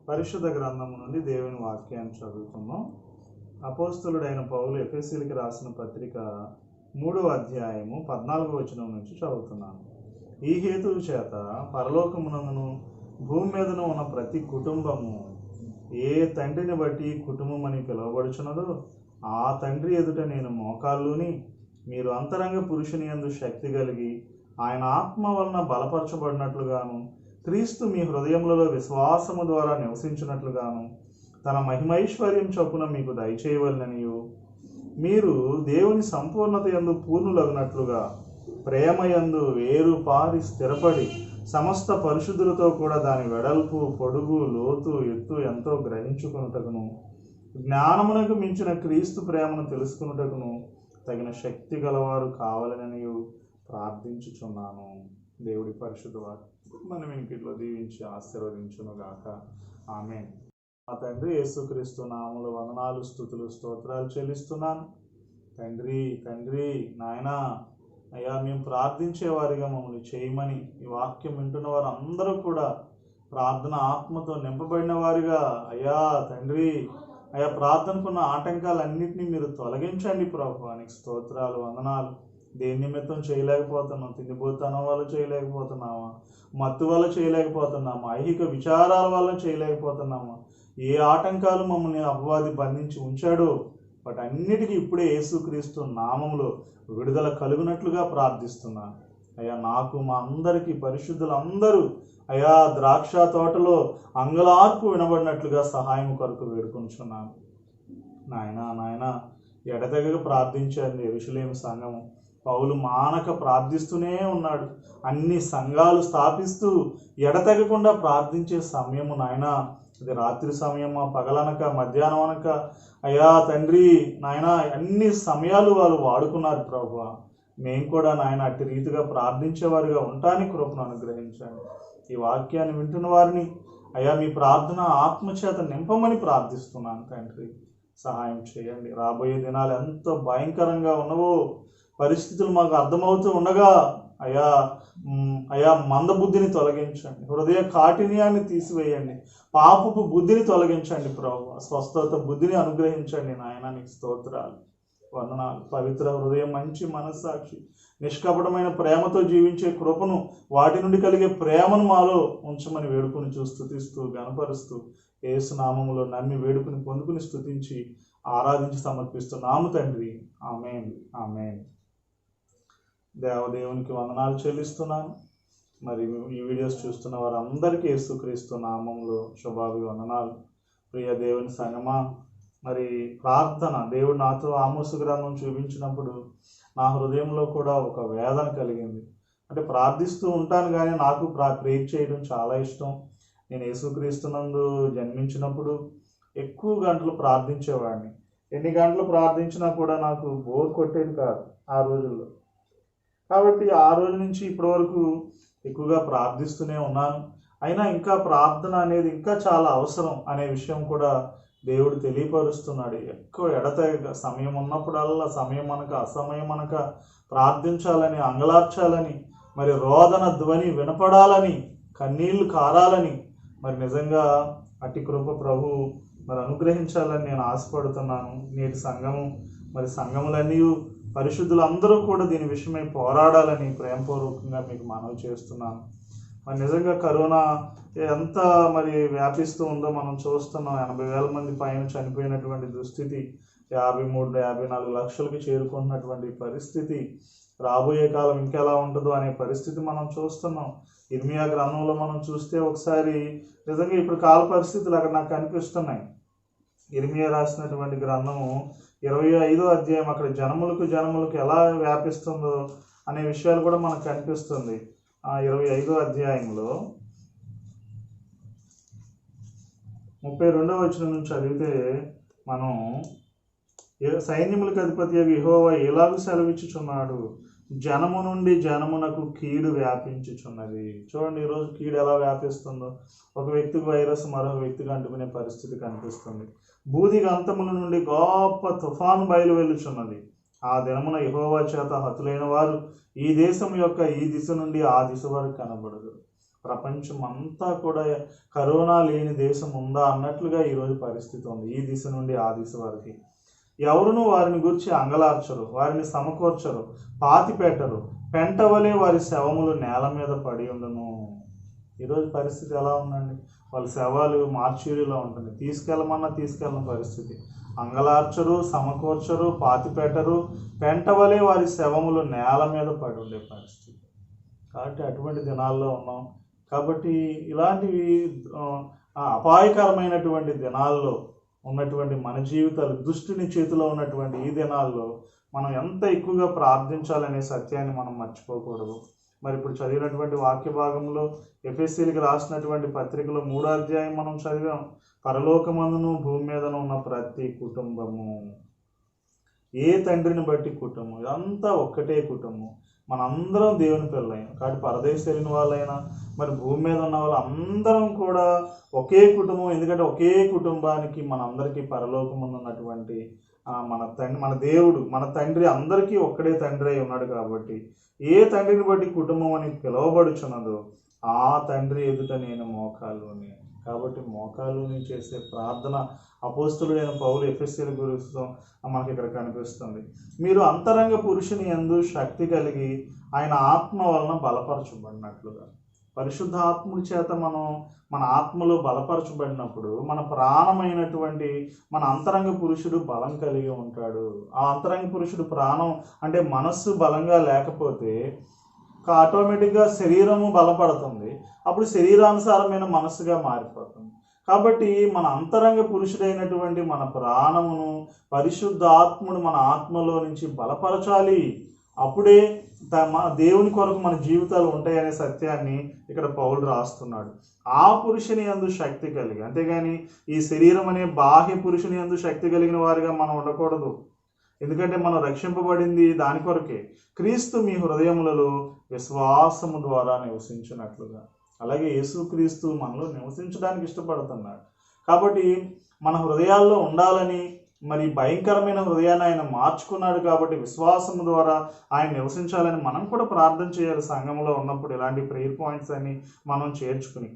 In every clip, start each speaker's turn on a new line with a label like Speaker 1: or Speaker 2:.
Speaker 1: పరిశుద్ధ గ్రంథము నుండి దేవుని వాక్యాన్ని చదువుతున్నాం. అపోస్తలుడైన పౌలు ఎఫెసీయులకు రాసిన పత్రిక 3వ అధ్యాయము 14వ వచనం నుంచి చదువుతున్నాను. ఈ హేతువు చేత పరలోకమునందును భూమి మీదను ఉన్న ప్రతి కుటుంబము ఏ తండ్రిని బట్టి కుటుంబం అని పిలువబడుచున్నదో ఆ తండ్రి ఎదుట నేను మోకాళ్ళుని, మీరు అంతరంగ పురుషుని యందు శక్తి కలిగి ఆయన ఆత్మ వలన బలపరచబడినట్లుగాను, క్రీస్తు మీ హృదయములలో విశ్వాసము ద్వారా నివసించినట్లుగాను తన మహిమైశ్వర్యం చొప్పున మీకు దయచేయవలననియు, మీరు దేవుని సంపూర్ణత యందు పూర్ణులగునట్లుగా ప్రేమయందు వేరు పారి స్థిరపడి సమస్త పరిశుద్ధులతో కూడా దాని వెడల్పు, పొడుగు, లోతు, ఎత్తు ఎంతో గ్రహించుకొనుటకును, జ్ఞానమునకు మించిన క్రీస్తు ప్రేమను తెలుసుకొనుటకును తగిన శక్తి గలవారు కావాలననియు ప్రార్థించుచున్నాను. దేవుడి పరిశుద్ధ వాక్యం మన వెనుకట్లో దీవించి ఆశీర్వదించునుగాక. ఆమేన్. మా తండ్రి యేసుక్రీస్తు నామములో వందనాలు, స్తుతులు, స్తోత్రాలు చెల్లిస్తున్నాను. తండ్రి నాయనా, అయ్యా, మేము ప్రార్థించేవారిగా మమ్మల్ని చేయమని ఈ వాక్యం వింటున్న వారు అందరూ కూడా ప్రార్థన ఆత్మతో నింపబడిన వారిగా అయ్యా తండ్రి, అయ్యా ప్రార్థనకున్న ఆటంకాలన్నింటినీ మీరు తొలగించండి ప్రభు. నీకు స్తోత్రాలు, వందనాలు. దేని నిమిత్తం చేయలేకపోతున్నాం? తిండిపోతానం వల్ల చేయలేకపోతున్నామా? మత్తు వల్ల చేయలేకపోతున్నామా? ఐహిక విచారాల వల్ల చేయలేకపోతున్నామా? ఏ ఆటంకాలు మమ్మల్ని అపవాది బంధించి ఉంచాడో వాటన్నిటికీ ఇప్పుడే యేసుక్రీస్తు నామములో విడుదల కలుగునట్లుగా ప్రార్థిస్తున్నాను. అయ్యా, నాకు మా అందరికీ పరిశుద్ధులందరూ అయ్యా ద్రాక్ష తోటలో అంగలార్పు వినబడినట్లుగా సహాయం కొరకు వేడుకొంచున్నాను. నాయనా ఎడతెగక ప్రార్థించారు యెరూషలేము సంఘము. పౌలు మానక ప్రార్థిస్తూనే ఉన్నాడు. అన్ని సంఘాలు స్థాపిస్తూ ఎడతెగకుండా ప్రార్థించే సమయము నాయనా, అది రాత్రి సమయమా, పగలనక, మధ్యాహ్నం అనక, అయ్యా తండ్రి నాయనా, అన్ని సమయాలు వాళ్ళు వాడుకున్నారు ప్రభువా. మేము కూడా నాయన అట్టి రీతిగా ప్రార్థించేవారిగా ఉండటానికి కృపను అనుగ్రహించండి. ఈ వాక్యాన్ని వింటున్న వారిని అయ్యా మీ ప్రార్థన ఆత్మచేత నింపమని ప్రార్థిస్తున్నాను తండ్రి. సహాయం చేయండి. రాబోయే దినాలు ఎంతో భయంకరంగా ఉన్నవో పరిస్థితులు మాకు అర్థమవుతూ ఉండగా అయ్యా మందబుద్ధిని తొలగించండి, హృదయ కాఠిన్యాన్ని తీసివేయండి, పాపపు బుద్ధిని తొలగించండి ప్రభు. స్వస్థత బుద్ధిని అనుగ్రహించండి నాయన. నీకు స్తోత్రాలు, వందనాలు. పవిత్ర హృదయం, మంచి మనస్సాక్షి, నిష్కపటమైన ప్రేమతో జీవించే కృపను, వాటి నుండి కలిగే ప్రేమను మాలో ఉంచమని వేడుకుని స్తుతిస్తూ గణపరుస్తూ యేసు నామములో నమ్మి వేడుకుని పొందుకుని స్తుతించి ఆరాధించి సమర్పిస్తున్నాము తండ్రి. ఆమేన్, ఆమేన్. దేవదేవునికి వందనాలు చెల్లిస్తున్నాను. మరి ఈ వీడియోస్ చూస్తున్న వారందరికీ యేసుక్రీస్తు నామములో శుభాభివందనాలు. ప్రియ దేవుని సంగమా, మరి ప్రార్థన, దేవుడు నాతో ఆమోసు గ్రంథం చూపించినప్పుడు నా హృదయంలో కూడా ఒక వేదన కలిగింది. అంటే ప్రార్థిస్తూ ఉంటాను కానీ నాకు ప్రేర్ చేయడం చాలా ఇష్టం. నేను యేసుక్రీస్తునందు జన్మించినప్పుడు ఎక్కువ గంటలు ప్రార్థించేవాడిని. ఎన్ని గంటలు ప్రార్థించినా కూడా నాకు బోర్ కొట్టేది కాదు ఆ రోజుల్లో. కాబట్టి ఆ రోజు నుంచి ఇప్పటి వరకు ఎక్కువగా ప్రార్థిస్తూనే ఉన్నాను. అయినా ఇంకా ప్రార్థన అనేది ఇంకా చాలా అవసరం అనే విషయం కూడా దేవుడు తెలియపరుస్తున్నాడు. ఎక్కువ ఎడతెగక సమయం ఉన్నప్పుడల్లా సమయం అనక అసమయం అనక ప్రార్థించాలని, అంగలార్చాలని, మరి రోదన ధ్వని వినపడాలని, కన్నీళ్లు కారాలని, మరి నిజంగా అట్టి కృప ప్రభు మరి అనుగ్రహించాలని నేను ఆశపడుతున్నాను. నేటి సంఘము, మరి సంఘములన్నీ పరిశుద్ధులందరూ కూడా దీని విషయమై పోరాడాలని ప్రేమపూర్వకంగా మీకు మనవి చేస్తున్నాను. మరి నిజంగా కరోనా ఎంత మరి వ్యాపిస్తూ ఉందో మనం చూస్తున్నాం. 80,000 మంది పైన చనిపోయినటువంటి దుస్థితి, 53-54 లక్షలకు చేరుకుంటున్నటువంటి పరిస్థితి, రాబోయే కాలం ఇంకెలా ఉంటుందో అనే పరిస్థితి మనం చూస్తున్నాం. ఇర్మియా గ్రంథంలో మనం చూస్తే ఒకసారి నిజంగా ఇప్పుడు కాల పరిస్థితులు అక్కడ నాకు కనిపిస్తున్నాయి. ఇర్మియా రాసినటువంటి గ్రంథము 25వ అధ్యాయం, అక్కడ జనములకు ఎలా వ్యాపిస్తుందో అనే విషయాలు కూడా మనకు కనిపిస్తుంది. 25వ అధ్యాయంలో 32వ వచనం నుంచి చదివితే మనం, సైన్యములకు అధిపతి యెహోవా ఎలాగూ సెలవిచ్చుచున్నాడు, జనము నుండి జనమునకు కీడు వ్యాపించుచున్నది. చూడండి ఈరోజు కీడు ఎలా వ్యాపిస్తుందో. ఒక వ్యక్తికి వైరస్ మరొక వ్యక్తికి అంటుకునే పరిస్థితి కనిపిస్తుంది. బూది అంతముల నుండి గొప్ప తుఫాను బయలు వెళ్ళుచున్నది. ఆ దినమున యెహోవా చేత హతులైన వారు ఈ దేశం యొక్క ఈ దిశ నుండి ఆ దిశ వరకు కనబడదు. ప్రపంచం అంతా కూడా కరోనా లేని దేశం ఉందా అన్నట్లుగా ఈరోజు పరిస్థితి ఉంది. ఈ దిశ నుండి ఆ దిశ వరకు ఎవరునూ వారిని గురించి అంగలార్చరు, వారిని సమకూర్చరు, పాతిపెట్టరు. పెంటవలే వారి శవములు నేల మీద పడి ఉండును. ఈరోజు పరిస్థితి ఎలా ఉందండి? వాళ్ళ శవాలు మార్చూరిలో ఉంటుంది, తీసుకెళ్ళమన్నా తీసుకెళ్ళని పరిస్థితి. అంగలార్చరు, సమకూర్చరు, పాతిపెట్టరు, పెంటవలే వారి శవములు నేల మీద పడి ఉండే పరిస్థితి. కాబట్టి అటువంటి దినాల్లో ఉన్నాం. కాబట్టి ఇలాంటివి అపాయకరమైనటువంటి దినాల్లో ఉన్నటువంటి మన జీవితాలు, దుష్టుని చేతిలో ఉన్నటువంటి ఈ దినాల్లో మనం ఎంత ఎక్కువగా ప్రార్థించాలనే సత్యాన్ని మనం మర్చిపోకూడదు. మరి ఇప్పుడు చదివినటువంటి వాక్య భాగంలో ఎఫెసీయులకు రాసినటువంటి పత్రికలో 3వ అధ్యాయం మనం చదివాం. పరలోకమందును భూమి మీదను ఉన్న ప్రతి కుటుంబము, ఏ తండ్రిని బట్టి కుటుంబం, ఇదంతా ఒక్కటే కుటుంబం. మనందరం దేవుని పిల్లలైన కాబట్టి పరదేశం వెళ్ళిన వాళ్ళైనా మరి భూమి మీద ఉన్న వాళ్ళు అందరం కూడా ఒకే కుటుంబం. ఎందుకంటే ఒకే కుటుంబానికి మనందరికీ పరలోకమందు ఉన్నటువంటి మన దేవుడు, మన తండ్రి అందరికీ ఒక్కడే తండ్రి అయి ఉన్నాడు. కాబట్టి ఏ తండ్రిని బట్టి కుటుంబం అని పిలువబడుచున్నదో ఆ తండ్రి ఎదుట నేను మోకాలుని. కాబట్టి మోకాలుని చేసే ప్రార్థన అపోస్తలుడైన పౌలు ఎఫెసీయుల గురించి మనకి ఇక్కడ కనిపిస్తుంది. మీరు అంతరంగ పురుషుని యందు శక్తి కలిగి ఆయన ఆత్మ వలన బలపరచబడినట్లుగా, పరిశుద్ధ ఆత్మ చేత మన ఆత్మలో బలపరచబడినప్పుడు మన ప్రాణమైనటువంటి మన అంతరంగ పురుషుడు బలం కలిగి ఉంటాడు. ఆ అంతరంగ పురుషుడు ప్రాణం అంటే మనస్సు బలంగా లేకపోతే ఆటోమేటిక్గా శరీరము బలపడుతుంది. అప్పుడు శరీరానుసారమైన మనస్సుగా మారిపోతుంది. కాబట్టి మన అంతరంగ పురుషుడైనటువంటి మన ప్రాణమును పరిశుద్ధ ఆత్ముడు మన ఆత్మలో నుంచి బలపరచాలి. అప్పుడే దేవుని కొరకు మన జీవితాలు ఉంటాయనే సత్యాన్ని ఇక్కడ పౌలు రాస్తున్నాడు. ఆ పురుషుని యందు శక్తి కలిగి, అంతేగాని ఈ శరీరం అనే బాహ్య పురుషుని యందు శక్తి కలిగిన వారిగా మనం ఉండకూడదు. ఎందుకంటే మనం రక్షింపబడింది దాని కొరకే. క్రీస్తు మీ హృదయములలో విశ్వాసము ద్వారా నివసించినట్లుగా, అలాగే యేసుక్రీస్తు మనలో నివసించడానికి ఇష్టపడుతున్నాడు. కాబట్టి మన హృదయాల్లో ఉండాలని, మరి భయంకరమైన హృదయాన్ని ఆయన మార్చుకున్నాడు. కాబట్టి విశ్వాసము ద్వారా ఆయన నివసించాలని మనం కూడా ప్రార్థన చేయాలి. సంఘంలో ఉన్నప్పుడు ఇలాంటి ప్రేయర్ పాయింట్స్ అన్ని మనం చేర్చుకుని,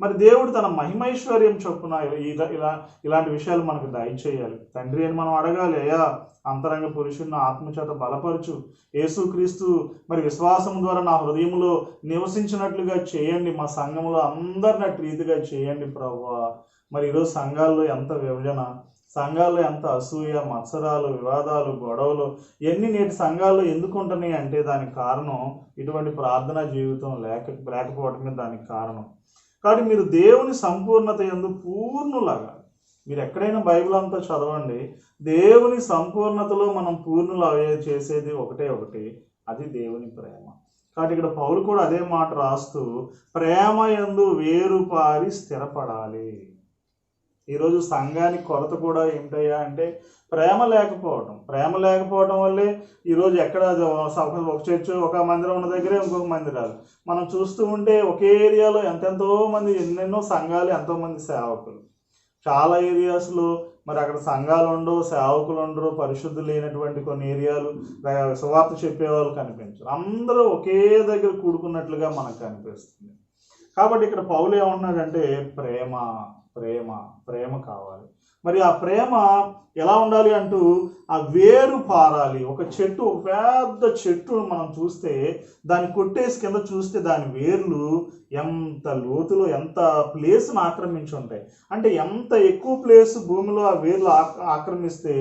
Speaker 1: మరి దేవుడు తన మహిమైశ్వర్యం చొప్పున ఇలాంటి విషయాలు మనకు దయచేయాలి. తండ్రి అని మనం అడగాలి, అయ్యా అంతరంగ పురుషుని ఆత్మచేత బలపరచు, యేసుక్రీస్తు మరి విశ్వాసం ద్వారా నా హృదయంలో నివసించినట్లుగా చేయండి, మా సంఘంలో అందరిని అటు రీతిగా చేయండి ప్రభువా. మరి ఈరోజు సంఘాల్లో ఎంత విభజన, సంఘాల్లో ఎంత అసూయ, మత్సరాలు, వివాదాలు, గొడవలు ఇవన్నీ నేటి సంఘాల్లో ఎందుకు ఉంటున్నాయి అంటే దానికి కారణం ఇటువంటి ప్రార్థనా జీవితం లేకపోవడమే దానికి కారణం. కాబట్టి మీరు దేవుని సంపూర్ణత యందు పూర్ణులాగా, మీరు ఎక్కడైనా బైబిల్ అంతా చదవండి, దేవుని సంపూర్ణతలో మనం పూర్ణులు చేసేది ఒకటి, అది దేవుని ప్రేమ. కాబట్టి ఇక్కడ పౌలు కూడా అదే మాట రాస్తూ ప్రేమ యందు వేరుపారి స్థిరపడాలి. ఈరోజు సంఘానికి కొరత కూడా ఏంటయ్యా అంటే ప్రేమ లేకపోవడం వల్లే ఈరోజు ఎక్కడ ఒక చర్చ్, ఒక మందిరం ఉన్న దగ్గరే ఇంకొక మందిరాలు మనం చూస్తూ ఉంటే ఒకే ఏరియాలో ఎంతెంతో మంది, ఎన్నెన్నో సంఘాలు, ఎంతోమంది సేవకులు. చాలా ఏరియాస్లో మరి అక్కడ సంఘాలు ఉండవు, సేవకులు ఉండరు, పరిశుద్ధులు లేనటువంటి కొన్ని ఏరియాలు సువార్త చెప్పేవాళ్ళు కనిపించరు. అందరూ ఒకే దగ్గర కూడుకున్నట్లుగా మనకు కనిపిస్తుంది. కాబట్టి ఇక్కడ పౌలు ఏమంటున్నాడంటే ప్రేమ ప్రేమ ప్రేమ కావాలి. మరి ఆ ప్రేమ ఎలా ఉండాలి అంటూ ఆ వేరు పారాలి. ఒక చెట్టు, ఒక పెద్ద చెట్టు మనం చూస్తే దాన్ని కొట్టేసి కింద చూస్తే దాని వేర్లు ఎంత లోతులో ఎంత ప్లేస్ను ఆక్రమించి ఉంటాయి. అంటే ఎంత ఎక్కువ ప్లేస్ భూమిలో ఆ వేర్లు ఆక్రమిస్తే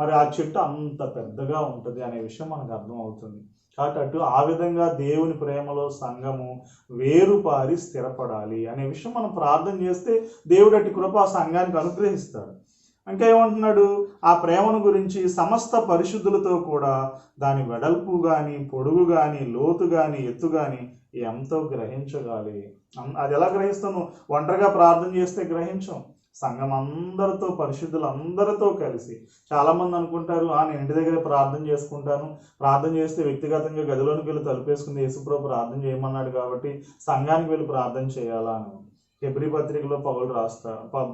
Speaker 1: మరి ఆ చెట్టు అంత పెద్దగా ఉంటుంది అనే విషయం మనకు అర్థమవుతుంది. కాబట్టి ఆ విధంగా దేవుని ప్రేమలో సంఘము వేరుపారి స్థిరపడాలి అనే విషయం మనం ప్రార్థన చేస్తే దేవుడు అట్టి కృప ఆ సంఘానికి అనుగ్రహిస్తాడు. ఇంకా ఏమంటున్నాడు? ఆ ప్రేమను గురించి సమస్త పరిశుద్ధులతో కూడా దాని వెడల్పు కానీ, పొడుగు కానీ, లోతు కానీ, ఎత్తు కానీ ఎంతో గ్రహించగాలి. అది ఎలా గ్రహిస్తాను? ఒంటరిగా ప్రార్థన చేస్తే గ్రహించం. సంఘం అందరితో, పరిశుద్ధులందరితో కలిసి. చాలామంది అనుకుంటారు, నేను ఇంటి దగ్గర ప్రార్థన చేసుకుంటాను, ప్రార్థన చేస్తే వ్యక్తిగతంగా గదిలోనికి వెళ్ళి తలుపేసుకుని యేసుప్రభు ప్రార్థన చేయమన్నాడు కాబట్టి సంఘానికి వెళ్ళి ప్రార్థన చేయాలా అని హెబ్రీ పత్రికలో పౌలు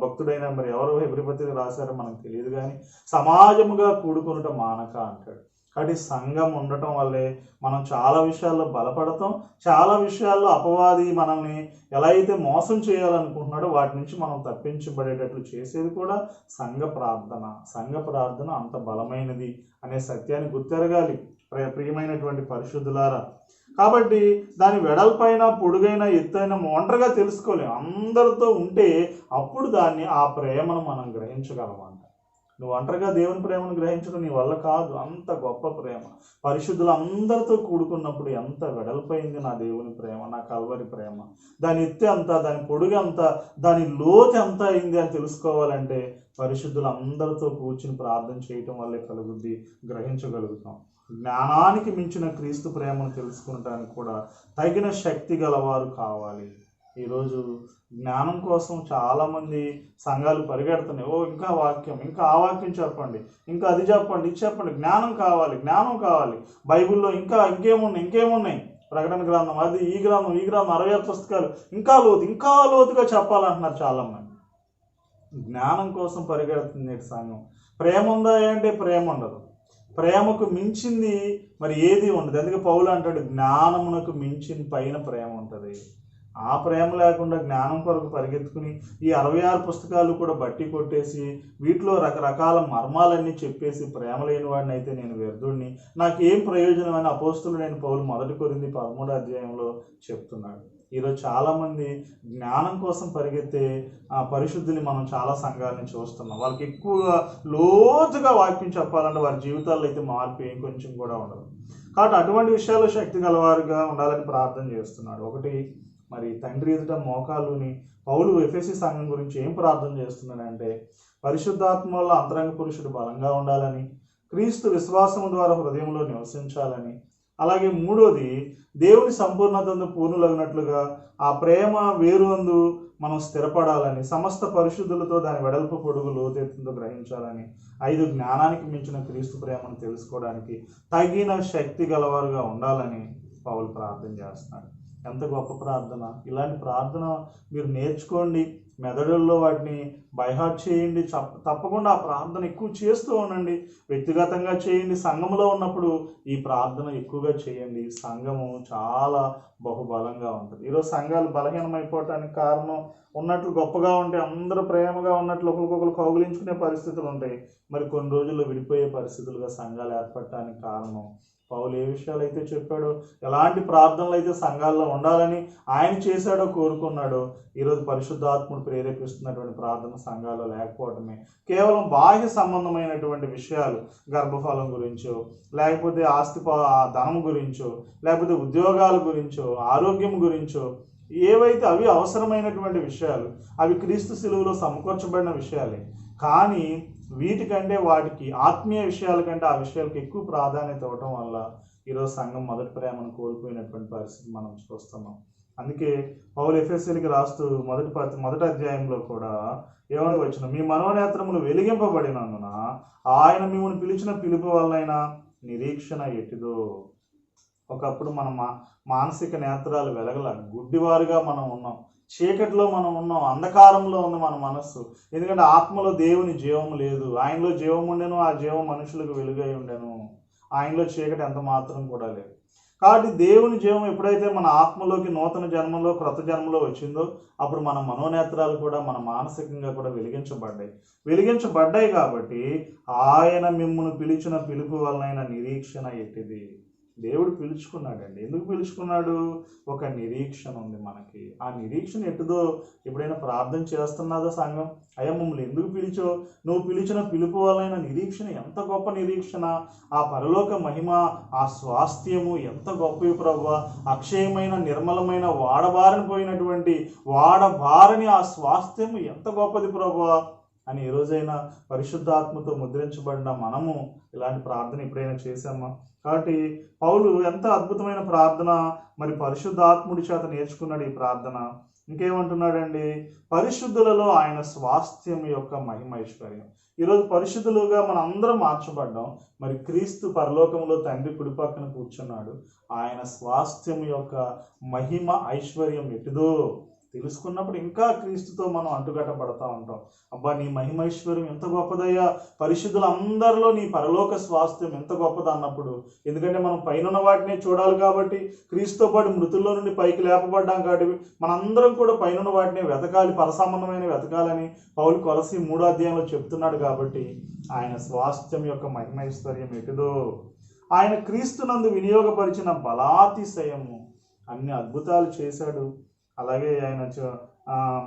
Speaker 1: భక్తుడైన మరి ఎవరు హెబ్రీ పత్రిక రాశారో మనకు తెలియదు, కానీ సమాజముగా కూడుకొనుట మానక అంటాడు. కాబట్టి సంఘం ఉండటం వల్లే మనం చాలా విషయాల్లో బలపడతాం, చాలా విషయాల్లో అపవాది మనల్ని ఎలా అయితే మోసం చేయాలనుకుంటున్నాడో వాటి నుంచి మనం తప్పించబడేటట్లు చేసేది కూడా సంఘ ప్రార్థన. సంఘ ప్రార్థన అంత బలమైనది అనే సత్యాన్ని గుర్తెరగాలి ప్రియమైనటువంటి పరిశుద్ధులారా. కాబట్టి దాని వెడల్పైన పొడుగైన ఎత్తైన ఒంటరిగా తెలుసుకోలేము. అందరితో ఉంటే అప్పుడు ఆ ప్రేమను మనం గ్రహించగలమంట. నువ్వు ఒంటరిగా దేవుని ప్రేమను గ్రహించడం నీ వల్ల కాదు. అంత గొప్ప ప్రేమ పరిశుద్ధులు అందరితో కూడుకున్నప్పుడు ఎంత వెడల్పైంది నా దేవుని ప్రేమ, నా కల్వరి ప్రేమ. దాని ఎత్తు ఎంత, దాని పొడుగు ఎంత, దాని లోతు ఎంత అయింది అని తెలుసుకోవాలంటే పరిశుద్ధులు అందరితో కూర్చుని ప్రార్థన చేయటం వల్లే కలుగుద్ది, గ్రహించగలుగుతాం. జ్ఞానానికి మించిన క్రీస్తు ప్రేమను తెలుసుకుంటానికి కూడా తగిన శక్తి గలవారు కావాలి. ఈరోజు జ్ఞానం కోసం చాలామంది సంఘాలు పరిగెడుతున్నాయి. ఇంకా వాక్యం, ఇంకా ఆ వాక్యం చెప్పండి, ఇంకా అది చెప్పండి, ఇది చెప్పండి, జ్ఞానం కావాలి, జ్ఞానం కావాలి. బైబిల్లో ఇంకేమున్నాయి ప్రకటన గ్రంథం, అది ఈ గ్రంథం 60 పుస్తకాలు, ఇంకా లోతుగా చెప్పాలంటున్నారు చాలామంది. జ్ఞానం కోసం పరిగెడుతుంది సంఘం. ప్రేమ ఉందా అంటే ప్రేమ ఉండదు. ప్రేమకు మించింది మరి ఏది ఉండదు. అందుకే పౌలు అంటాడు, జ్ఞానమునకు మించిన పైన ప్రేమ ఉంటుంది. ఆ ప్రేమ లేకుండా జ్ఞానం కొరకు పరిగెత్తుకుని ఈ 66 పుస్తకాలు కూడా బట్టి కొట్టేసి వీటిలో రకరకాల మర్మాలన్నీ చెప్పేసి ప్రేమ లేని వాడిని అయితే నేను వ్యర్థుడిని, నాకేం ప్రయోజనం అని అపోస్తులుడైన పౌలు 1 కొరింథీ 13వ అధ్యాయంలో చెప్తున్నాడు. ఈరోజు చాలామంది జ్ఞానం కోసం పరిగెత్తే పరిశుద్ధుని మనం చాలా సంఘాలని చూస్తున్నాం. వాళ్ళకి ఎక్కువగా లోతుగా వాక్యం చెప్పాలంటే వారి జీవితాల్లో అయితే మార్పు ఏం కొంచెం కూడా ఉండదు. కాబట్టి అటువంటి విషయాల్లో శక్తి గలవారుగా ఉండాలని ప్రార్థన చేస్తున్నాడు. ఒకటి, మరి తండ్రి ఎదుట మోకాలుని పౌలు ఎఫెసీ సంఘం గురించి ఏం ప్రార్థన చేస్తున్నాడంటే పరిశుద్ధాత్మ వల్ల అంతరంగ పురుషుడు బలంగా ఉండాలని, క్రీస్తు విశ్వాసం ద్వారా హృదయంలో నివసించాలని, అలాగే మూడోది దేవుని సంపూర్ణతను పూర్ణులగినట్లుగా ఆ ప్రేమ వేరుందు మనం స్థిరపడాలని, సమస్త పరిశుద్ధులతో దాని వెడల్పు పొడుగు లోతెత్తుందో గ్రహించాలని, 5 జ్ఞానానికి మించిన క్రీస్తు ప్రేమను తెలుసుకోవడానికి తగిన శక్తి గలవారుగా ఉండాలని పౌలు ప్రార్థన చేస్తున్నాడు. ఎంత గొప్ప ప్రార్థన! ఇలాంటి ప్రార్థన మీరు నేర్చుకోండి, మెదడుల్లో వాటిని బైహార్ట్ చేయండి. తప్పకుండా ఆ ప్రార్థన ఎక్కువ చేస్తూ ఉండండి. వ్యక్తిగతంగా చేయండి, సంఘంలో ఉన్నప్పుడు ఈ ప్రార్థన ఎక్కువగా చేయండి. సంఘము చాలా బహుబలంగా ఉంటుంది. ఈరోజు సంఘాలు బలహీనమైపోవటానికి కారణం ఉన్నట్లు గొప్పగా ఉంటే అందరూ ప్రేమగా ఉన్నట్లు ఒకరికొకరు కౌగిలించుకునే పరిస్థితులు ఉంటాయి. మరి కొన్ని రోజుల్లో విడిపోయే పరిస్థితులుగా సంఘాలు ఏర్పడటానికి కారణం పౌలు ఏ విషయాలు అయితే చెప్పాడో, ఎలాంటి ప్రార్థనలు అయితే సంఘాల్లో ఉండాలని ఆయన చేశాడో, కోరుకున్నాడో, ఈరోజు పరిశుద్ధాత్ముడు ప్రేరేపిస్తున్నటువంటి ప్రార్థన సంఘాల్లో లేకపోవడమే. కేవలం బాహ్య సంబంధమైనటువంటి విషయాలు, గర్భఫలం గురించో, లేకపోతే ధనం గురించో, లేకపోతే ఉద్యోగాల గురించో, ఆరోగ్యం గురించో, ఏవైతే అవి అవసరమైనటువంటి విషయాలు, అవి క్రీస్తు శిలువలో సమకూర్చబడిన విషయాలే. కానీ వీటికంటే వాటికి ఆత్మీయ విషయాల కంటే ఆ విషయాలకు ఎక్కువ ప్రాధాన్యత ఇవ్వటం వల్ల ఈరోజు సంఘం మొదటి ప్రేమను కోల్పోయినటువంటి పరిస్థితి మనం చూస్తున్నాం. అందుకే పౌలు ఎఫెసీయులకు రాస్తూ మొదటి అధ్యాయంలో కూడా ఏమని వచ్చిన, మీ మనోనేత్రములు వెలిగింపబడినందున ఆయన మిమ్మల్ని పిలిచిన పిలుపు వలనైనా నిరీక్షణ ఎట్టిదో. ఒకప్పుడు మన మానసిక నేత్రాలు వెలగల, గుడ్డివారుగా మనం ఉన్నాం, చీకటిలో మనం ఉన్నాం, అంధకారంలో ఉంది మన మనస్సు. ఎందుకంటే ఆత్మలో దేవుని జీవం లేదు. ఆయనలో జీవం ఉండెను, ఆ జీవం మనుషులకు వెలుగై ఉండెను. ఆయనలో చీకటి ఎంత మాత్రం కూడా లేదు. కాబట్టి దేవుని జీవం ఎప్పుడైతే మన ఆత్మలోకి నూతన జన్మలో, క్రొత్త జన్మలో వచ్చిందో అప్పుడు మన మనోనేత్రాలు కూడా మన మానసికంగా కూడా వెలిగించబడ్డాయి. కాబట్టి ఆయన మిమ్మును పిలిచిన పిలుపు వలనైన నిరీక్షణ ఎట్టిది. దేవుడు పిలుచుకున్నాడండి. ఎందుకు పిలుచుకున్నాడు? ఒక నిరీక్షణ ఉంది మనకి. ఆ నిరీక్షణ ఎట్టుదో ఎప్పుడైనా ప్రార్థన చేస్తున్నదా సంఘం? అయ్యా మమ్మల్ని ఎందుకు పిలిచో? నువ్వు పిలిచిన పిలుపు వలన నిరీక్షణ ఎంత గొప్ప నిరీక్షణ! ఆ పరలోక మహిమ, ఆ స్వాస్థ్యము ఎంత గొప్పవి ప్రభువా! అక్షయమైన నిర్మలమైన వాడబారని ఆ స్వాస్థ్యము ఎంత గొప్పది ప్రభువా అని ఏ రోజైనా పరిశుద్ధాత్మతో ముద్రించబడిన మనము ఇలాంటి ప్రార్థన ఎప్పుడైనా చేశామా? కాబట్టి పౌలు ఎంత అద్భుతమైన ప్రార్థన మరి పరిశుద్ధాత్ముడి చేత నేర్చుకున్నాడు ఈ ప్రార్థన. ఇంకేమంటున్నాడండి? పరిశుద్ధులలో ఆయన స్వాస్థ్యం యొక్క మహిమ ఐశ్వర్యం. ఈరోజు పరిశుద్ధులుగా మనం అందరం మార్చబడ్డాం. మరి క్రీస్తు పరలోకంలో తండ్రి కుడి పక్కన కూర్చున్నాడు. ఆయన స్వాస్థ్యం యొక్క మహిమ ఐశ్వర్యం ఎటుదో తెలుసుకున్నప్పుడు ఇంకా క్రీస్తుతో మనం అంటుకట్టబడతా ఉంటాం. అబ్బా, నీ మహిమైశ్వర్యం ఎంత గొప్పదయ్యా, పరిశుద్ధులందరిలో నీ పరలోక స్వాస్థ్యం ఎంత గొప్పది అన్నప్పుడు, ఎందుకంటే మనం పైన వాటినే చూడాలి కాబట్టి, క్రీస్తుతో పాటు మృతుల్లో నుండి పైకి లేపబడ్డాం కాబట్టి మనందరం కూడా పైన వాటిని వెతకాలి, పరసంబంధమైన వెతకాలని పౌలు కొలసీ 3వ అధ్యాయంలో చెప్తున్నాడు. కాబట్టి ఆయన స్వాస్థ్యం యొక్క మహిమైశ్వర్యం ఎటుదో, ఆయన క్రీస్తునందు వినియోగపరిచిన బలాతిశయము, అన్ని అద్భుతాలు చేశాడు. అలాగే ఆయన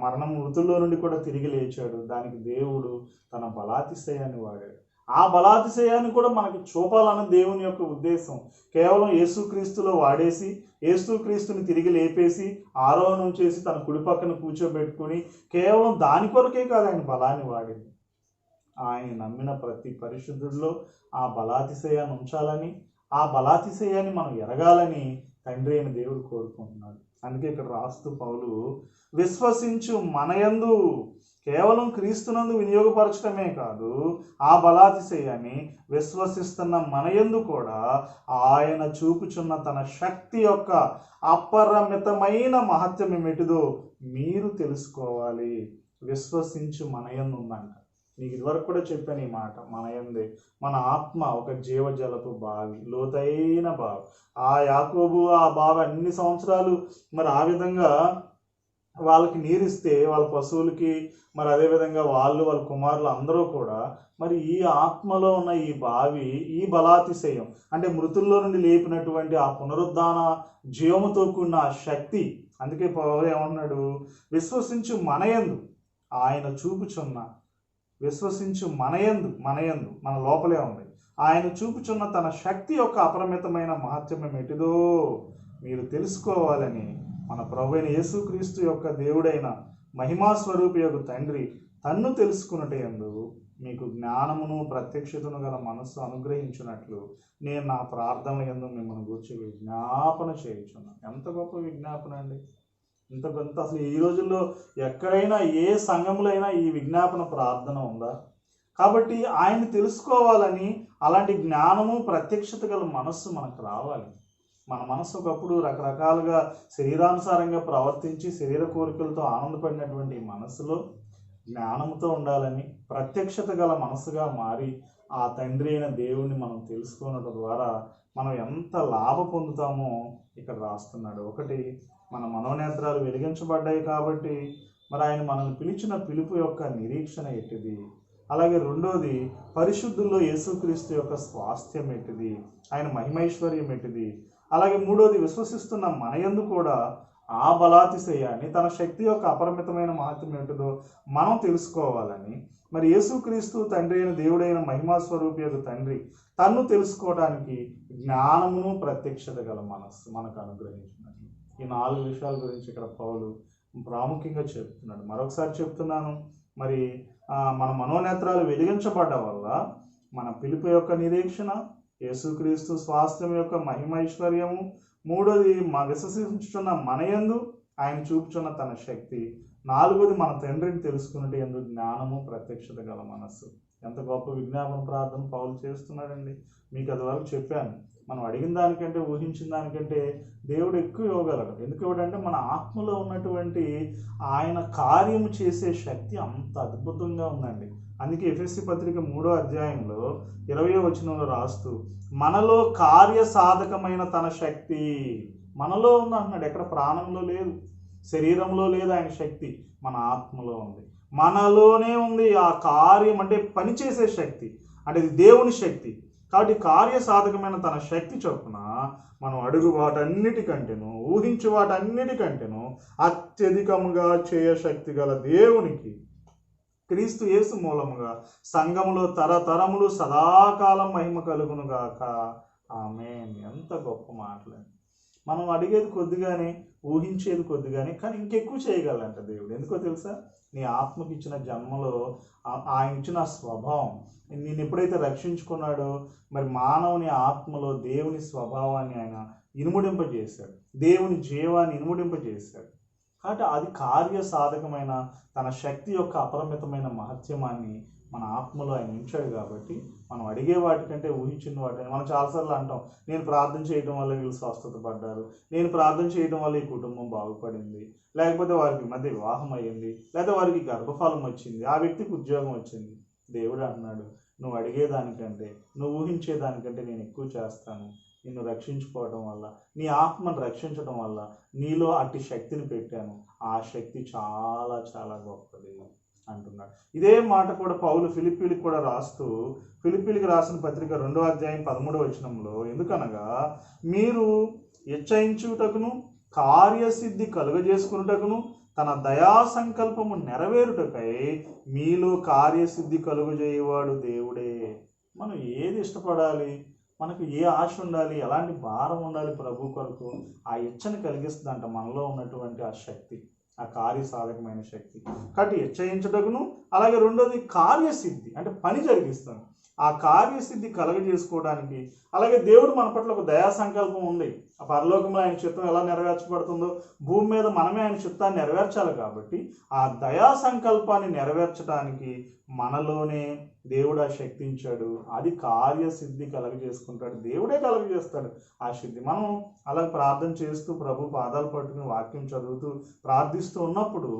Speaker 1: మరణం మృతుల్లో నుండి కూడా తిరిగి లేచాడు. దానికి దేవుడు తన బలాతిశయాన్ని వాడాడు. ఆ బలాతిశయాన్ని కూడా మనకి చూపాలన్న దేవుని యొక్క ఉద్దేశం. కేవలం యేసుక్రీస్తులో వాడేసి, యేసుక్రీస్తుని తిరిగి లేపేసి ఆరోహణం చేసి తన కుడి పక్కన కూర్చోబెట్టుకుని కేవలం దాని కొరకే కాదు ఆయన బలాన్ని వాడింది. ఆయన నమ్మిన ప్రతి పరిశుద్ధుడిలో ఆ బలాతిశయాన్ని ఉంచాలని, ఆ బలాతిశయాన్ని మనం ఎరగాలని తండ్రి అయిన దేవుడు కోరుకుంటున్నాడు. అందుకే ఇక్కడ రాస్తూ పౌలు, విశ్వసించు మనయందు, కేవలం క్రీస్తునందు వినియోగపరచడమే కాదు, ఆ బలాతిశయాన్ని విశ్వసిస్తున్న మనయందు కూడా ఆయన చూపుచున్న తన శక్తి యొక్క అపరిమితమైన మహత్యం ఏమిటిదో మీరు తెలుసుకోవాలి. విశ్వసించు మనయందు ఉందంట. నీకు ఇదివరకు కూడా చెప్పాను ఈ మాట. మనయందే మన ఆత్మ ఒక జీవజలపు బావి, లోతైన బావి. ఆ యాకోబు ఆ బావి అన్ని సంవత్సరాలు మరి ఆ విధంగా వాళ్ళకి నీరిస్తే, వాళ్ళ పశువులకి, మరి అదేవిధంగా వాళ్ళ కుమారులు అందరూ కూడా మరి ఈ ఆత్మలో ఉన్న ఈ బావి, ఈ బలాతిశయం అంటే మృతుల్లో నుండి లేపినటువంటి ఆ పునరుద్ధాన జీవముతో కూడిన ఆ శక్తి. అందుకే పౌలు ఏమన్నాడు, విశ్వసించు మనయందు ఆయన చూపుచున్న, విశ్వసించు మనయందు మన లోపలే ఉంది, ఆయన చూపుచున్న తన శక్తి యొక్క అపరిమితమైన మహత్యం ఏమిటిదో మీరు తెలుసుకోవాలని మన ప్రభువైన యేసుక్రీస్తు యొక్క దేవుడైన మహిమా స్వరూపి యొక్క తండ్రి తన్ను తెలుసుకున్నటందు మీకు జ్ఞానమును ప్రత్యక్షతను గల మనస్సు అనుగ్రహించినట్లు నేను నా ప్రార్థనల యందు మిమ్మల్ని గూర్చి విజ్ఞాపన చేయుచున్నాను. ఎంత గొప్ప విజ్ఞాపన అండి! ఇంత అసలు ఈ రోజుల్లో ఎక్కడైనా ఏ సంఘంలో అయినా ఈ విజ్ఞాపన ప్రార్థన ఉందా? కాబట్టి ఆయన్ని తెలుసుకోవాలని అలాంటి జ్ఞానము ప్రత్యక్షత గల మనస్సు మనకు రావాలి. మన మనస్సు ఒకప్పుడు రకరకాలుగా శరీరానుసారంగా ప్రవర్తించి శరీర కోరికలతో ఆనందపడినటువంటి మనస్సులో జ్ఞానంతో ఉండాలని, ప్రత్యక్షత గల మనస్సుగా మారి ఆ తండ్రి అయిన దేవుణ్ణి మనం తెలుసుకోవడం ద్వారా మనం ఎంత లాభ పొందుతామో ఇక్కడ రాస్తున్నాడు. ఒకటి, మన మనోనేత్రాలు వెలిగించబడ్డాయి కాబట్టి మరి ఆయన మనల్ని పిలిచిన పిలుపు యొక్క నిరీక్షణ ఎట్టిది. అలాగే రెండోది, పరిశుద్ధుల్లో యేసుక్రీస్తు యొక్క స్వాస్థ్యం ఎట్టిది, ఆయన మహిమైశ్వర్యం ఎట్టిది. అలాగే మూడోది, విశ్వసిస్తున్న మనయందు కూడా ఆ బలాతిశయాన్ని, తన శక్తి యొక్క అపరిమితమైన మహత్యం ఏంటిదో మనం తెలుసుకోవాలని, మరి యేసుక్రీస్తు తండ్రి అయిన దేవుడైన మహిమా స్వరూపి యొక్క తండ్రి తన్ను తెలుసుకోవడానికి జ్ఞానమును ప్రత్యక్షత గల మనస్సు మనకు అనుగ్రహించినట్లు. ఈ 4 విషయాల గురించి ఇక్కడ పౌలు ప్రాముఖ్యంగా చెప్తున్నాడు. మరొకసారి చెప్తున్నాను, మరి మన మనోనేత్రాలు వెలిగించబడ్డ వల్ల మన పిలుపు యొక్క నిరీక్షణ, యేసుక్రీస్తు స్వాస్థ్యం యొక్క మహిమైశ్వర్యము, మూడోది విశ్వసించుచున్న మనయందు ఆయన చూపుచున్న తన శక్తి, నాలుగోది మన తండ్రిని తెలుసుకున్నట్టు యందు జ్ఞానము ప్రత్యక్షత గల మనస్సు. ఎంత గొప్ప విజ్ఞాపన ప్రార్థన పౌలు చేస్తున్నాడండి. మీకు అది వరకు చెప్పాను, మనం అడిగిన దానికంటే ఊహించిన దానికంటే దేవుడు ఎక్కువ ఇవ్వగలడు. ఎందుకు ఇవ్వడంటే మన ఆత్మలో ఉన్నటువంటి ఆయన కార్యము చేసే శక్తి అంత అద్భుతంగా ఉందండి. అందుకే ఎఫెసీ పత్రిక 3వ అధ్యాయంలో 20వ వచనంలో రాస్తూ, మనలో కార్యసాధకమైన తన శక్తి మనలో ఉంది అంటున్నాడు. ఎక్కడ ప్రాణంలో లేదు, శరీరంలో లేదు ఆయన శక్తి, మన ఆత్మలో ఉంది, మనలోనే ఉంది. ఆ కార్యం అంటే పనిచేసే శక్తి, అంటే ఇది దేవుని శక్తి. కాబట్టి కార్యసాధకమైన తన శక్తి చొప్పున మనం అడుగు వాటన్నిటికంటేను, ఊహించు వాటన్నిటికంటేను అత్యధికముగా చేయశక్తి గల దేవునికి క్రీస్తు యేసు మూలముగా సంఘములో తరతరములు సదాకాలం మహిమ కలుగునుగాక. ఆమేన్. ఎంత గొప్ప మాటలండి. మనం అడిగేది కొద్దిగానే, ఊహించేది కొద్దిగానే, కానీ ఇంకెక్కువ చేయగలంట దేవుడు. ఎందుకో తెలుసా? నీ ఆత్మకి ఇచ్చిన జన్మలో ఆయన ఇచ్చిన స్వభావం, నేను ఎప్పుడైతే రక్షించుకున్నాడో మరి మానవుని ఆత్మలో దేవుని స్వభావాన్ని ఆయన ఇనుముడింపజేశాడు, దేవుని జీవాన్ని ఇనుముడింపజేశాడు. కాబట్టి అది కార్యసాధకమైన తన శక్తి యొక్క అపరిమితమైన మహత్యమాన్ని మన ఆత్మలో ఆయన ఉంచాడు. కాబట్టి మనం అడిగే వాటికంటే ఊహించిన వాటిని మనం చాలాసార్లు అంటాం, నేను ప్రార్థన చేయడం వల్ల వీళ్ళు స్వస్థత పడ్డారు, నేను ప్రార్థన చేయడం వల్ల ఈ కుటుంబం బాగుపడింది, లేకపోతే వారికి మధ్య వివాహం అయ్యింది, లేకపోతే వారికి గర్భఫలం వచ్చింది, ఆ వ్యక్తికి ఉద్యోగం వచ్చింది. దేవుడు అంటున్నాడు, నువ్వు అడిగేదానికంటే నువ్వు ఊహించేదానికంటే నేను ఎక్కువ చేస్తాను. నిన్ను రక్షించుకోవడం వల్ల, నీ ఆత్మను రక్షించడం వల్ల నీలో అట్టి శక్తిని పెట్టాను. ఆ శక్తి చాలా చాలా గొప్పది అంటున్నాడు. ఇదే మాట కూడా పౌలు ఫిలిప్పీలకు కూడా రాస్తూ, ఫిలిప్పీలకు రాసిన పత్రిక 2వ అధ్యాయం 13వ వచనంలో, ఎందుకనగా మీరు ఇచ్చయించుటకును కార్యసిద్ధి కలుగజేసుకున్నటకును తన దయా సంకల్పము నెరవేరుటకై మీలో కార్యసిద్ధి కలుగజేయవాడు దేవుడే. మనం ఏది ఇష్టపడాలి, మనకు ఏ ఆశ ఉండాలి, ఎలాంటి భారం ఉండాలి ప్రభు కొరకు, ఆ ఇచ్చని కలిగిస్తుందంట మనలో ఉన్నటువంటి ఆ శక్తి, ఆ కార్యసాధకమైన శక్తి. కాబట్టి ఇచ్చయించుటకును, అలాగే రెండోది కార్యసిద్ధి అంటే పని జరిగిస్తాను. ఆ కార్యసిద్ధి కలగజేసుకోవడానికి, అలాగే దేవుడు మన పట్ల ఒక దయా సంకల్పం ఉంది. ఆ పరలోకంలో ఆయన చిత్తం ఎలా నెరవేర్చబడుతుందో భూమి మీద మనమే ఆయన చిత్తాన్ని నెరవేర్చాలి. కాబట్టి ఆ దయా సంకల్పాన్ని నెరవేర్చడానికి మనలోనే దేవుడు ఆ శక్తి ఇచ్చాడు. అది కార్యసిద్ధి కలగజేసుకుంటాడు, దేవుడే కలగజేస్తాడు ఆ సిద్ధి. మనం అలా ప్రార్థన చేస్తూ ప్రభు పాదాలు పట్టుకుని వాక్యం చదువుతూ ప్రార్థిస్తూ ఉన్నప్పుడు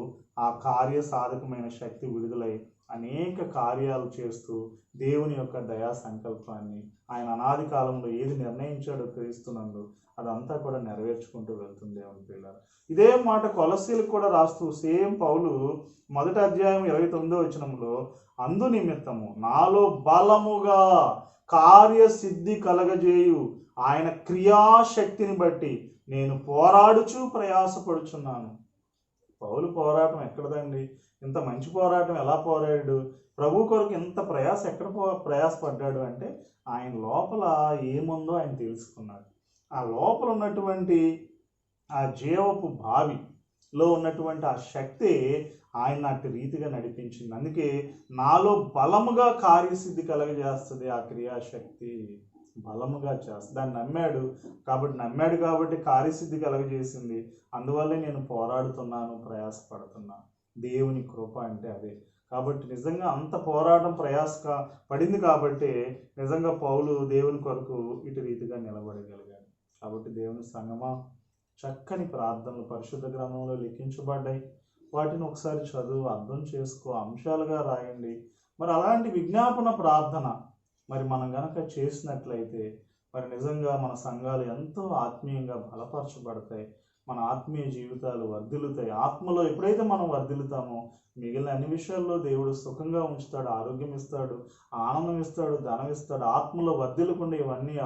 Speaker 1: ఆ కార్యసాధకమైన శక్తి విడుదలై అనేక కార్యాలు చేస్తూ దేవుని యొక్క దయా సంకల్పాన్ని ఆయన అనాది కాలంలో ఏది నిర్ణయించాడో క్రీస్తునందు అదంతా కూడా నెరవేర్చుకుంటూ వెళ్తుంది దేవుని పిల్లలు. ఇదే మాట కొలస్సీలకు కూడా రాస్తూ సేమ్ పౌలు 1వ అధ్యాయం 29వ వచనంలో, అందు నిమిత్తము నాలో బలముగా కార్యసిద్ధి కలగజేయు ఆయన క్రియాశక్తిని బట్టి నేను పోరాడుచు ప్రయాసపడుచున్నాను. పౌలు పోరాటం ఎక్కడదండి? ఇంత మంచి పోరాటం ఎలా పోరాడాడు? ప్రభు కొరకు ఇంత ఎక్కడ ప్రయాసపడ్డాడు అంటే ఆయన లోపల ఏముందో ఆయన తెలుసుకున్నాడు. ఆ లోపల ఉన్నటువంటి ఆ జీవపు బావిలో ఉన్నటువంటి ఆ శక్తి ఆయన అటు రీతిగా నడిపించింది. అందుకే నాలో బలముగా కార్యసిద్ధి కలగజేస్తుంది ఆ క్రియాశక్తి, బలముగా చేస్తుంది. దాన్ని నమ్మాడు కాబట్టి కార్యసిద్ధి కలగజేసింది. అందువల్లే నేను పోరాడుతున్నాను, ప్రయాసపడుతున్నాను. దేవుని కృప అంటే అదే. కాబట్టి నిజంగా అంత పోరాటం పడింది కాబట్టి నిజంగా పౌలు దేవుని కొరకు ఇటు రీతిగా నిలబడగలిగాడు. కాబట్టి దేవుని సంగమా, చక్కని ప్రార్థనలు పరిశుద్ధ గ్రంథంలో లిఖించబడ్డాయి. వాటిని ఒకసారి చదువు, అర్థం చేసుకో, అంశాలుగా రాయండి. మరి అలాంటి విజ్ఞాపన ప్రార్థన మరి మనం గనక చేసినట్లయితే మరి నిజంగా మన సంఘాలు ఎంతో ఆత్మీయంగా బలపరచబడతాయి. మన ఆత్మీయ జీవితాలు వర్ధిల్లుతాయి. ఆత్మలో ఎప్పుడైతే మనం వర్ధిల్లుతామో మిగిలిన అన్ని విషయాల్లో దేవుడు సుఖంగా ఉంచుతాడు, ఆరోగ్యం ఇస్తాడు, ఆనందం ఇస్తాడు, ధనం ఇస్తాడు. ఆత్మలో వర్ధిల్లకుండా ఇవన్నీ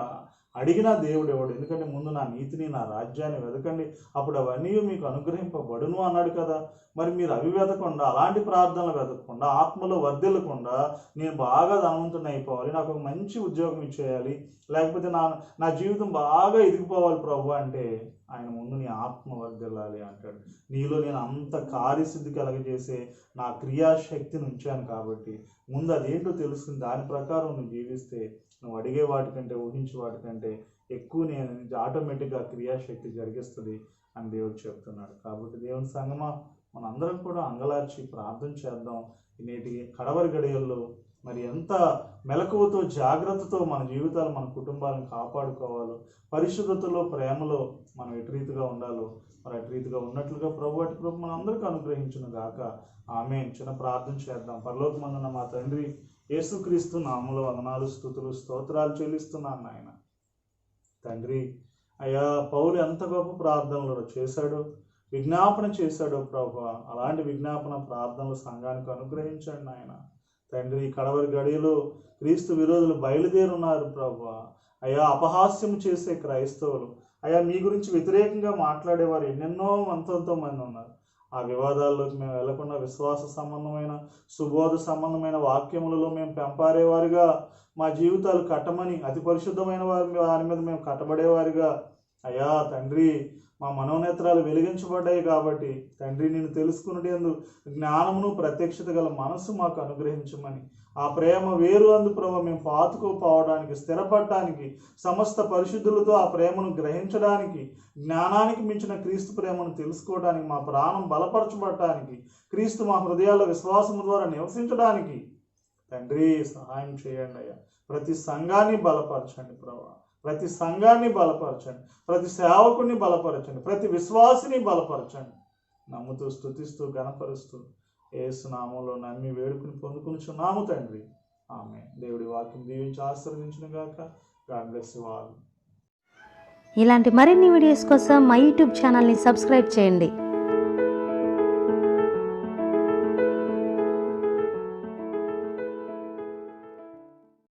Speaker 1: అడిగినా దేవుడు ఇవ్వడు. ఎందుకంటే ముందు నా నీతిని, నా రాజ్యాన్ని వెతకండి, అప్పుడు అవన్నీ మీకు అనుగ్రహింపబడును అన్నాడు కదా. మరి మీరు అవి వెతకుండా, అలాంటి ప్రార్థనలు వెతకకుండా, ఆత్మలో వర్ధిల్లకుండా నేను బాగా ధనవంతుని అయిపోవాలి, నాకు ఒక మంచి ఉద్యోగం ఇచ్చేయాలి, లేకపోతే నా జీవితం బాగా ఎదిగిపోవాలి ప్రభు అంటే ఆయన ముందు నీ ఆత్మ వర్ధిల్లాలి అంటాడు. నీలో నేను అంత కార్యసిద్ధి కలగజేసే నా క్రియాశక్తిని ఉంచాను కాబట్టి ముందు అదేంటో తెలుసుకుని దాని ప్రకారం నువ్వు జీవిస్తే నువ్వు అడిగే వాటికంటే, ఊహించే వాటికంటే ఎక్కువ నేను ఆటోమేటిక్గా క్రియాశక్తి జరిగిస్తుంది అని దేవుడు చెప్తున్నాడు. కాబట్టి దేవుని సంగమా, మనందరం కూడా అంగలార్చి ప్రార్థన చేద్దాం. నేటి కడవరి గడియల్లో మరి ఎంత మెలకువతో, జాగ్రత్తతో మన జీవితాలు, మన కుటుంబాలను కాపాడుకోవాలో, పరిశుద్ధతలో, ప్రేమలో మనం ఎటు రీతిగా ఉండాలో మరి అటు రీతిగా ఉన్నట్లుగా ప్రభు అటు కృప మన అందరికీ అనుగ్రహించును గాక. ఆమేన్. చిన్న ప్రార్థన చేద్దాం. పరలోకమందున్న మా తండ్రి, యేసుక్రీస్తు నామములో వందనాలు, స్తుతులు, స్తోత్రాలు చెల్లిస్తున్నాను నాయన. తండ్రి అయ్యా, పౌలు ఎంత గొప్ప ప్రార్థనలు చేశాడో, విజ్ఞాపన చేశాడో ప్రభు, అలాంటి విజ్ఞాపన ప్రార్థనలు సంఘానికి అనుగ్రహించండి నాయన. తండ్రి, కడవరి గడియలో క్రీస్తు విరోధులు బయలుదేరున్నారు ప్రభు. అయ్యా, అపహాస్యం చేసే క్రైస్తవులు, అయ్యా మీ గురించి వ్యతిరేకంగా మాట్లాడేవారు ఎన్నెన్నో ఎంతో మంది ఉన్నారు. ఆ వివాదాల్లోకి మేము వెళ్లకుండా విశ్వాస సంబంధమైన, సుబోధ సంబంధమైన వాక్యములలో మేము పెంపారేవారిగా, మా జీవితాలు కట్టమని, అతి పరిశుద్ధమైన వారి మీద మేము కట్టబడేవారిగా, అయ్యా తండ్రి మా మనోనేత్రాలు వెలిగించబడ్డాయి కాబట్టి తండ్రి నిన్ను తెలుసుకునేందు జ్ఞానమును ప్రత్యక్షత గల మనసు మాకు అనుగ్రహించమని, ఆ ప్రేమ వేరు అందు ప్రభు మేము పాతుకుపోవడానికి, స్థిరపడటానికి, సమస్త పరిశుద్ధులతో ఆ ప్రేమను గ్రహించడానికి, జ్ఞానానికి మించిన క్రీస్తు ప్రేమను తెలుసుకోవడానికి, మా ప్రాణం బలపరచబడటానికి, క్రీస్తు మా హృదయాల్లో విశ్వాసము ద్వారా నివసించడానికి తండ్రి సహాయం చేయండి అయ్యా. ప్రతి సంఘాన్ని బలపరచండి ప్రభా, ప్రతి సంఘాన్ని బలపరచండి, ప్రతి సేవకుని బలపరచండి, ప్రతి విశ్వాసిని బలపరచండి. నమ్ముతూ స్తుతిస్తూ గణపరుస్తూ యేసు నామములో నమ్మి వేడుకుని పొందుకునిచున్నాము తండ్రి. ఆమేన్. దేవుడి వాక్యం దీవించి ఆశీర్వదించును గాక. God bless you all.
Speaker 2: ఇలాంటి మరిన్ని వీడియోస్ కోసం మా యూట్యూబ్ ఛానల్ని సబ్స్క్రైబ్ చేయండి.